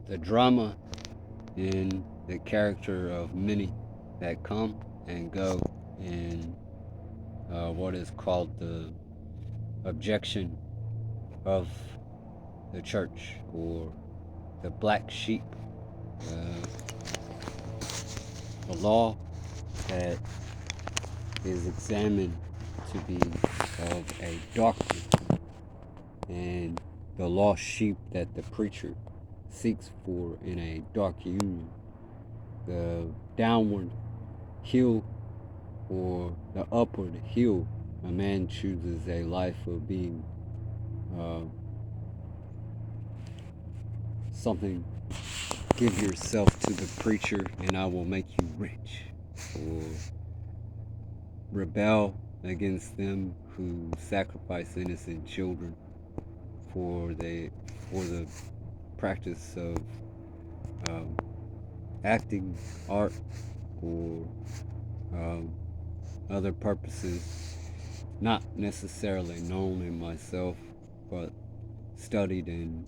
the drama in the character of many that come and go in what is called the objection of the church, or the black sheep, a law that is examined to be of a darkness, and the lost sheep that the preacher seeks for in a dark union, the downward hill or the upward hill. A man chooses a life of being something, give yourself to the preacher and I will make you rich, or rebel against them who sacrifice innocent children for the practice of acting art, or other purposes not necessarily known in myself, but studied in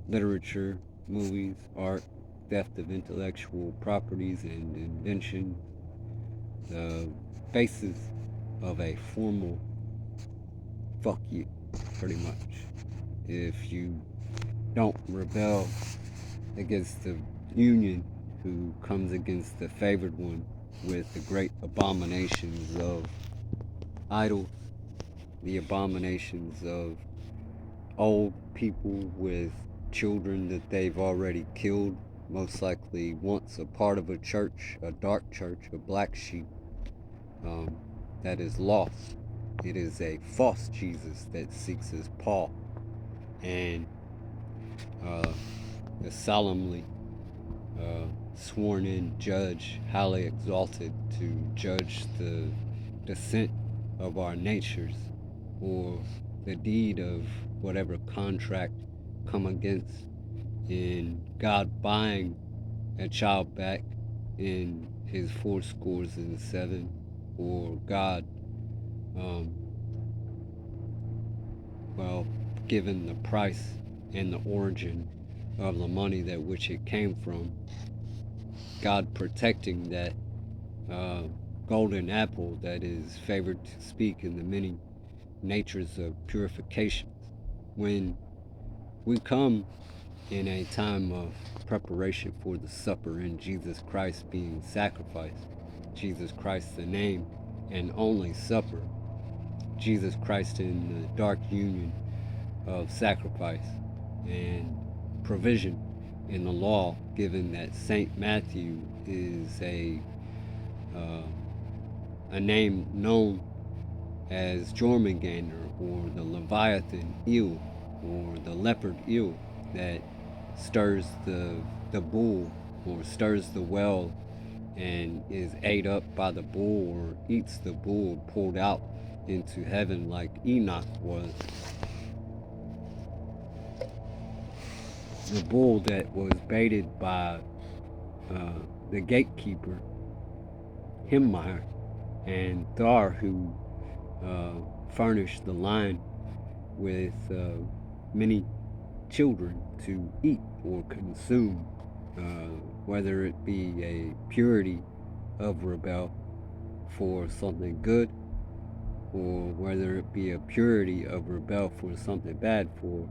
literature, movies, art, theft of intellectual properties and invention, the basis of a formal fuck you, pretty much. If you don't rebel against the union who comes against the favored one with the great abominations of idols, the abominations of old people with children that they've already killed, most likely once a part of a church, a dark church, a black sheep, that is lost. It is a false Jesus that seeks as Paul, and the solemnly sworn in judge, highly exalted to judge the descent of our natures, or the deed of whatever contract come against in God buying a child back in his 7, or God given the price and the origin of the money that which it came from, God protecting that golden apple that is favored to speak in the many natures of purifications. When we come in a time of preparation for the supper and Jesus Christ being sacrificed, Jesus Christ the name and only supper, Jesus Christ in the dark union of sacrifice and provision in the law, given that Saint Matthew is a name known as Jormungandr, or the Leviathan eel, or the leopard eel that stirs the bull, or stirs the well and is ate up by the bull, or eats the bull, pulled out into heaven like Enoch was. The bull that was baited by the gatekeeper, Himmire, and Thar, who furnished the lion with many children to eat or consume, whether it be a purity of rebel for something good, or whether it be a purity of rebel for something bad, for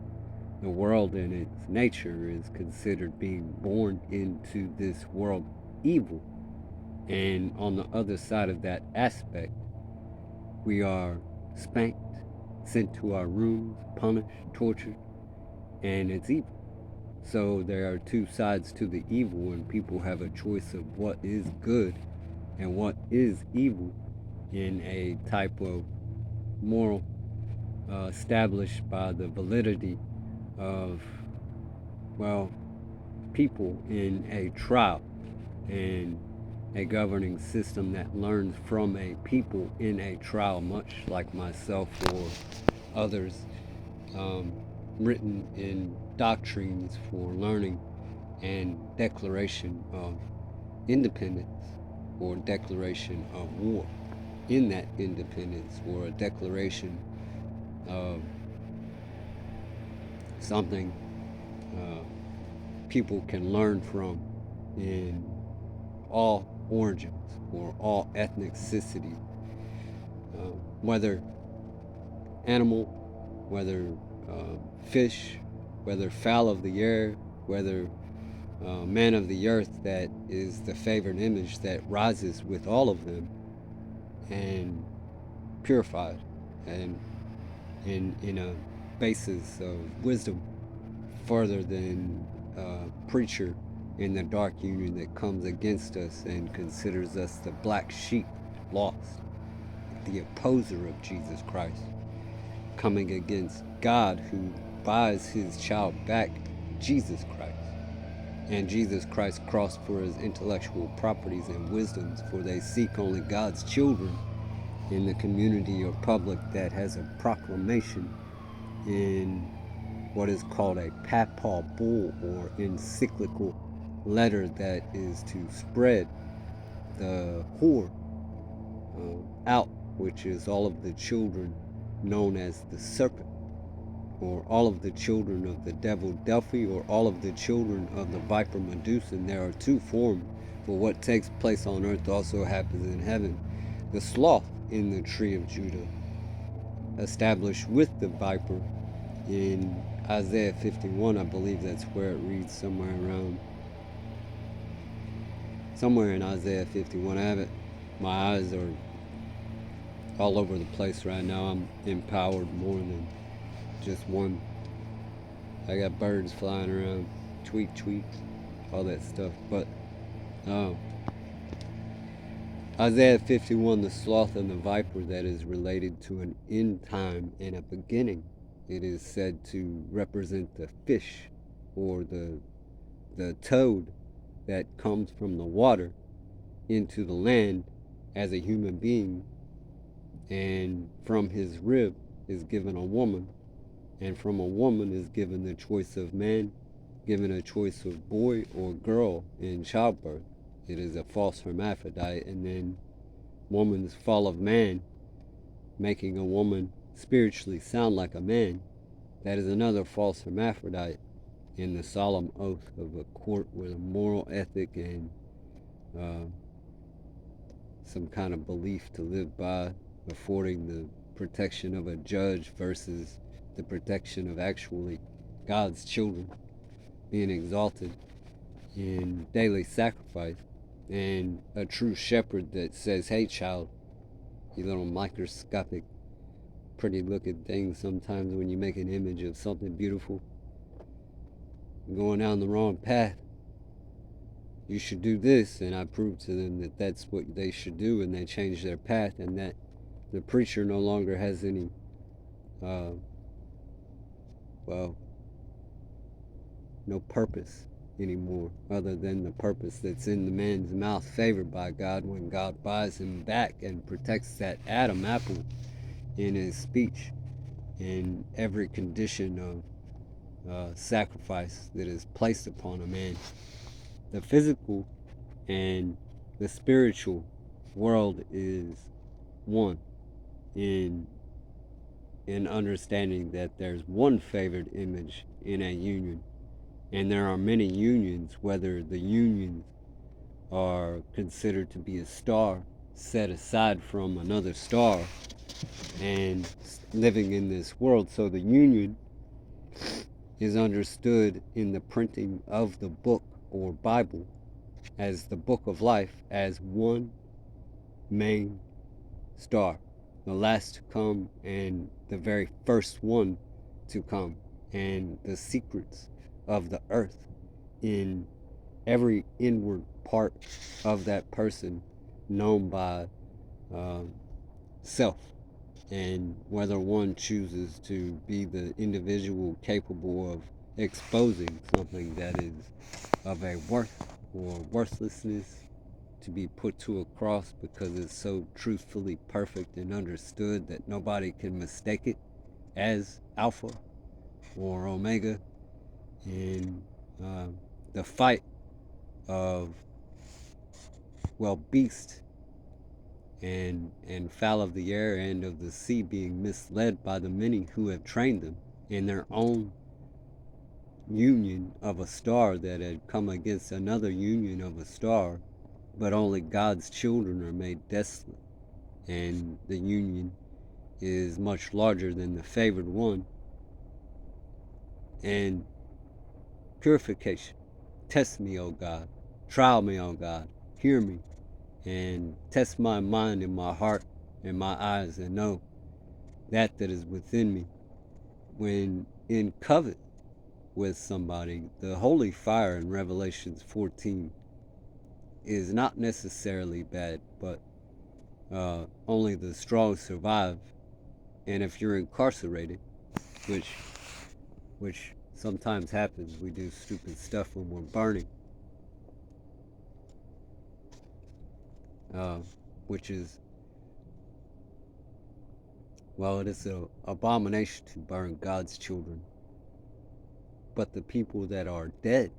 the world in its nature is considered being born into this world evil. And on the other side of that aspect, we are spanked, sent to our rooms, punished, tortured, and it's evil. So there are two sides to the evil, and people have a choice of what is good and what is evil in a type of moral established by the validity of, people in a trial, and a governing system that learns from a people in a trial, much like myself or others, written in doctrines for learning and declaration of independence, or declaration of war in that independence, or a declaration of something people can learn from in all origins or all ethnicity, whether animal, whether fish, whether fowl of the air, whether man of the earth, that is the favored image that rises with all of them and purified and in a basis of wisdom further than a preacher in the dark union that comes against us and considers us the black sheep, lost, the opposer of Jesus Christ, coming against God, who buys his child back, Jesus Christ. And Jesus Christ crossed for his intellectual properties and wisdoms, for they seek only God's children in the community or public that has a proclamation in what is called a papal bull or encyclical letter that is to spread the whore out, which is all of the children known as the serpent, or all of the children of the devil Delphi, or all of the children of the viper Medusa. And there are two forms, for what takes place on earth also happens in heaven. The sloth in the tree of Judah, established with the viper in Isaiah 51, I believe that's where it reads, somewhere in Isaiah 51. I have it, my eyes are all over the place right now. I'm empowered more than just one. I got birds flying around, tweet, all that stuff. But Isaiah 51, the sloth and the viper, that is related to an end time and a beginning. It is said to represent the fish or the toad that comes from the water into the land as a human being, and from his rib is given a woman, and from a woman is given the choice of man, given a choice of boy or girl in childbirth. It is a false hermaphrodite, and then woman's fall of man, making a woman spiritually sound like a man. That is another false hermaphrodite in the solemn oath of a court with a moral ethic and some kind of belief to live by, affording the protection of a judge versus the protection of actually God's children being exalted in daily sacrifice, and a true shepherd that says, hey child, you little microscopic pretty looking thing, sometimes when you make an image of something beautiful going down the wrong path, you should do this. And I proved to them that that's what they should do, and they changed their path, and that the preacher no longer has any no purpose anymore other than the purpose that's in the man's mouth, favored by God, when God buys him back and protects that Adam apple in his speech in every condition of sacrifice that is placed upon a man. The physical and the spiritual world is one in understanding that there's one favored image in a union, and there are many unions, whether the unions are considered to be a star set aside from another star and living in this world. So the union is understood in the printing of the book or Bible as the book of life, as one main star, the last to come and the very first one to come, and the secrets of the earth in every inward part of that person known by self, and whether one chooses to be the individual capable of exposing something that is of a worth or worthlessness to be put to a cross because it's so truthfully perfect and understood that nobody can mistake it as Alpha or Omega, in the fight of, beast and fowl of the air and of the sea being misled by the many who have trained them in their own union of a star that had come against another union of a star, but only God's children are made desolate, and the union is much larger than the favored one. And purification. Test me, O God. Trial me, O God. Hear me, and test my mind and my heart and my eyes, and know that is within me. When in covet with somebody, the holy fire in Revelations 14 is not necessarily bad, but only the strong survive. And if you're incarcerated, which sometimes happens, we do stupid stuff when we're burning, which is, well, it is an abomination to burn God's children. But the people that are dead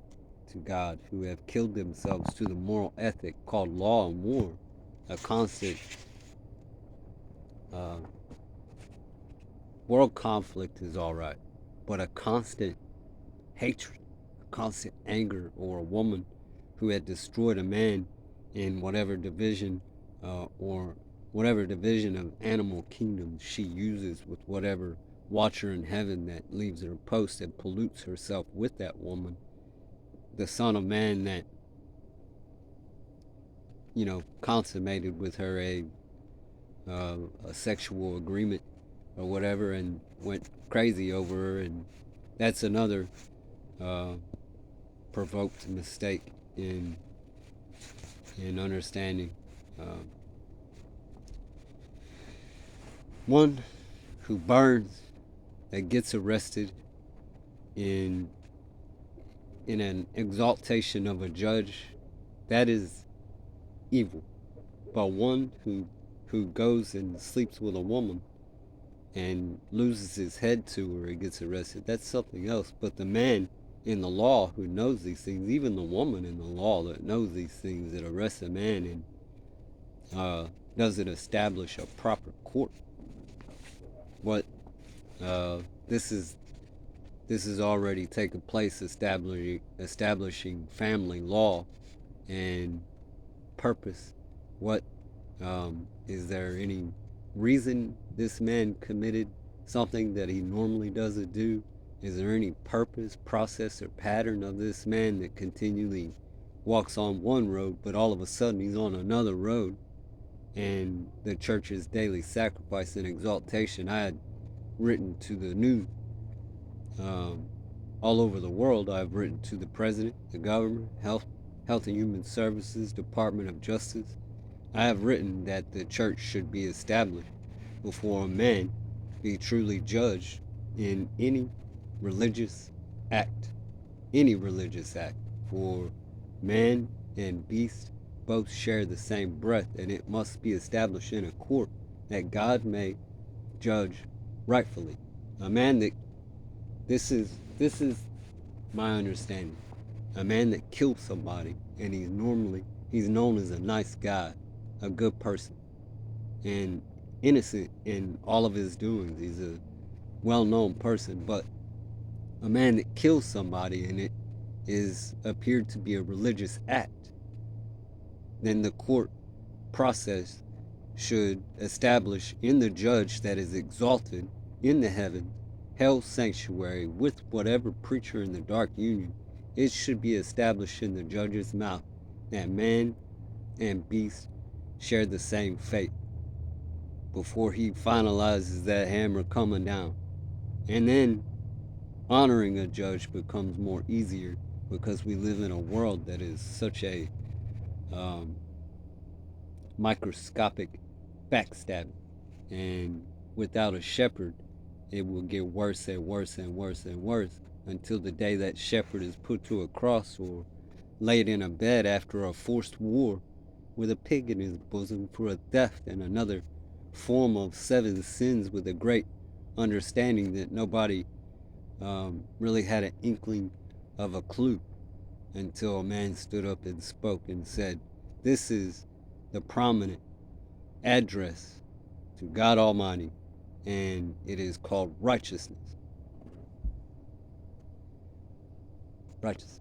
to God, who have killed themselves to the moral ethic called law and war, a constant world conflict is all right, but a constant hatred, a constant anger, or a woman who had destroyed a man in whatever division or whatever division of animal kingdom she uses with whatever watcher in heaven that leaves her post and pollutes herself with that woman, the Son of Man that, consummated with her a sexual agreement or whatever and went crazy over her, and that's another provoked mistake in understanding. One who burns, that gets arrested in an exaltation of a judge, that is evil. But one who goes and sleeps with a woman and loses his head to her and gets arrested, that's something else. But the man in the law who knows these things, even the woman in the law that knows these things, that arrests a man and doesn't establish a proper court. What this is already taken place, establishing family law and purpose. What is there any reason this man committed something that he normally doesn't do? Is there any purpose, process, or pattern of this man that continually walks on one road, but all of a sudden he's on another road? And the church's daily sacrifice and exaltation, I had written to the new, all over the world. I've written to the president, the governor, health and human services, Department of Justice. I have written that the church should be established before a man be truly judged in any religious act. Any religious act. For man and beast both share the same breath, and it must be established in a court that God may judge rightfully. A man that, this is my understanding, a man that killed somebody, and he's known as a nice guy, a good person, and innocent in all of his doings. He's a well-known person. But a man that kills somebody and it is appeared to be a religious act, then the court process should establish in the judge that is exalted in the heaven, hell sanctuary, with whatever preacher in the dark union, it should be established in the judge's mouth that man and beast share the same fate before he finalizes that hammer coming down. And then honoring a judge becomes more easier, because we live in a world that is such a microscopic backstabbing, and without a shepherd it will get worse and worse and worse and worse until the day that shepherd is put to a cross or laid in a bed after a forced war with a pig in his bosom for a theft and another form of 7 sins, with a great understanding that nobody really had an inkling of a clue until a man stood up and spoke and said, this is the prominent address to God Almighty, and it is called righteousness. Righteous.